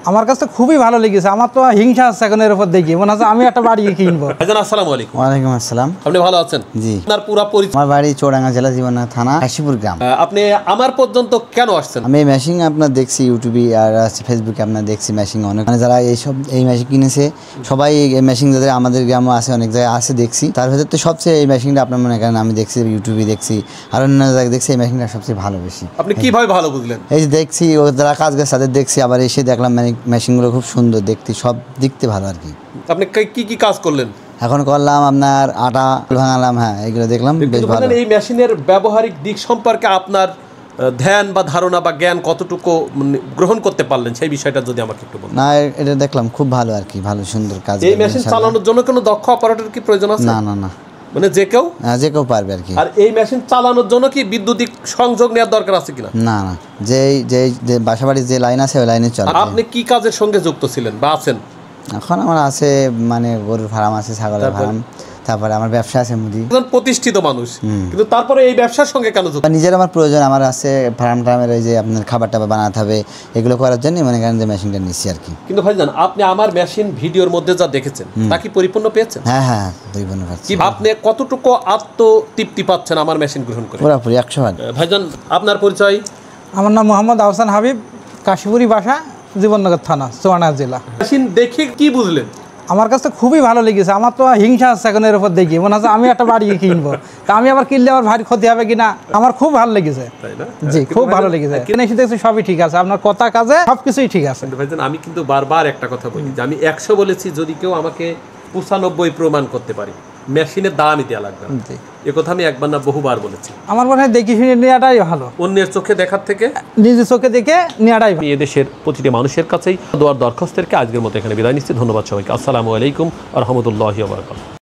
আমার কাছে খুবই ভালো লেগেছে। আমার তো হিংসা আছে এখন এর উপর দেখি, মনে হচ্ছে আমি একটা বাড়ি কিনবো। ভাইজান আসসালামু আলাইকুম। ওয়ালাইকুম আসসালাম। আপনি ভালো আছেন? জি। আপনার পুরো পরিচয়? আমার বাড়ি চৌডাঙ্গা জেলা জীবনা থানা কাশীপুর গ্রাম। আপনি আমার পর্যন্ত কেন আসছেন? আমি মেশিন আপনার দেখছি ইউটিউবে আর ফেসবুকে আপনার দেখছি মেশিন অনেক, মানে যারা এই মেশিন কিনেছে সবাই এই মেশিন যাদের আমাদের গ্রামে আছে, অনেক জায়গায় আছে দেখছি। তার ভেতর তো সবচেয়ে এই মেশিনটা আপনার মনে করেন আমি দেখছি ইউটিউবে দেখছি আর অন্য জায়গায় দেখছি এই মেশিনটা সবচেয়ে ভালো বেশি। আপনি কিভাবে ভালো বুঝলেন? এই যে দেখছি ও যারা কাজ করে তাদের দেখছি, আবার এসে দেখলাম মানে মেশিনগুলো খুব সুন্দর দেখতে, সব দেখতে ভালো আর কি। আপনি কি কি কাজ করলেন? এখন করলাম আপনার আটা ভাঙালাম, হ্যাঁ এগুলো দেখলাম বেশ ভালো। এই মেশিনের ব্যবহারিক দিক সম্পর্কে আপনার ধ্যান বা ধারণা বা জ্ঞান কতটুকু গ্রহণ করতে পারলেন সেই বিষয়টা যদি আমাকে একটু বলেন। না এটা দেখলাম খুব ভালো আর কি, ভালো সুন্দর কাজ। এই মেশিন চালানোর জন্য কোনো দক্ষ অপারেটর কি প্রয়োজন আছে? না না না, মানে যে কেউ পারবে আর কি। আর এই মেশিন চালানোর জন্য কি বৈদ্যুতিক সংযোগ নেওয়ার দরকার আছে কিনা? না না, যে বাসাবাড়ির যে লাইন আছে ওই লাইনে চলে। আপনি কি কাজের সঙ্গে যুক্ত ছিলেন বা আছেন? এখন আমার আছে মানে গরুর ফার্ম আছে, ছাগলের ফার্ম, তারপরে আমার ব্যবসা আছে মুদি। একজন প্রতিষ্ঠিত মানুষ, কিন্তু তারপরে এই ব্যবসার সঙ্গে কেন যুক্ত? নিজের আমার প্রয়োজন আমার আছে, ফার্ম টার্মের এই যে আপনার খাবার টাবার বানাতে হবে, এগুলো করার জন্য মনে করেন যে মেশিনটা নিচ্ছি আর কি। কিন্তু ভাইজান আপনি আমার মেশিন ভিডিওর মধ্যে যা দেখেছেন তা কি পরিপূর্ণ পেয়েছেন? হ্যাঁ হ্যাঁ, পরিপূর্ণ পাচ্ছি। কি আপনি কতটুকু আত্মতৃপ্তি পাচ্ছেন আমার মেশিন গ্রহণ করে? পুরোপুরি 100%। ভাইজান আপনার পরিচয়? আমার নাম মোহাম্মদ আহসান হাবিব, কাশীপুরি বাসা, জীবননগর থানা, চুয়াডাঙ্গা জেলা। মেশিন দেখে কি বুঝলেন? আমার কাছে খুবই ভালো লেগেছে। আমার তো হিংসা আছে এখন এর উপর দেখি, মনে হচ্ছে আমি একটা বাড়ি কিনবো। তা আমি আবার কিনলে আমার ভারী ক্ষতি হবে কিনা, আমার খুব ভালো লেগেছে। জি, খুব ভালো লেগেছে। কিনে এসে দেখছি সবই ঠিক আছে, আপনার কথা কাজে সবকিছুই ঠিক আছে। ভাইজান আমি কিন্তু বারবার একটা কথা বলি যে আমি 100 বলেছি, যদি কেউ আমাকে 95 প্রমাণ করতে পারি মেশিনের দামই দেওয়া লাগবে। এ কথা আমি একবার না বহুবার বলেছি। আমার মনে হয় দেখি শুনে নেওয়াটাই ভালো, অন্যের চোখে দেখার থেকে নিজের চোখে দেখে নেওয়াটাই ভালো। এদেশের প্রতিটি মানুষের কাছেই দোয়ার দরখাস্তেরকে আজকের মতো এখানে বিদায় নিচ্ছি। ধন্যবাদ সবাইকে। আসসালামু আলাইকুম ওয়া রাহমাতুল্লাহি ওয়া বারাকাতুহু।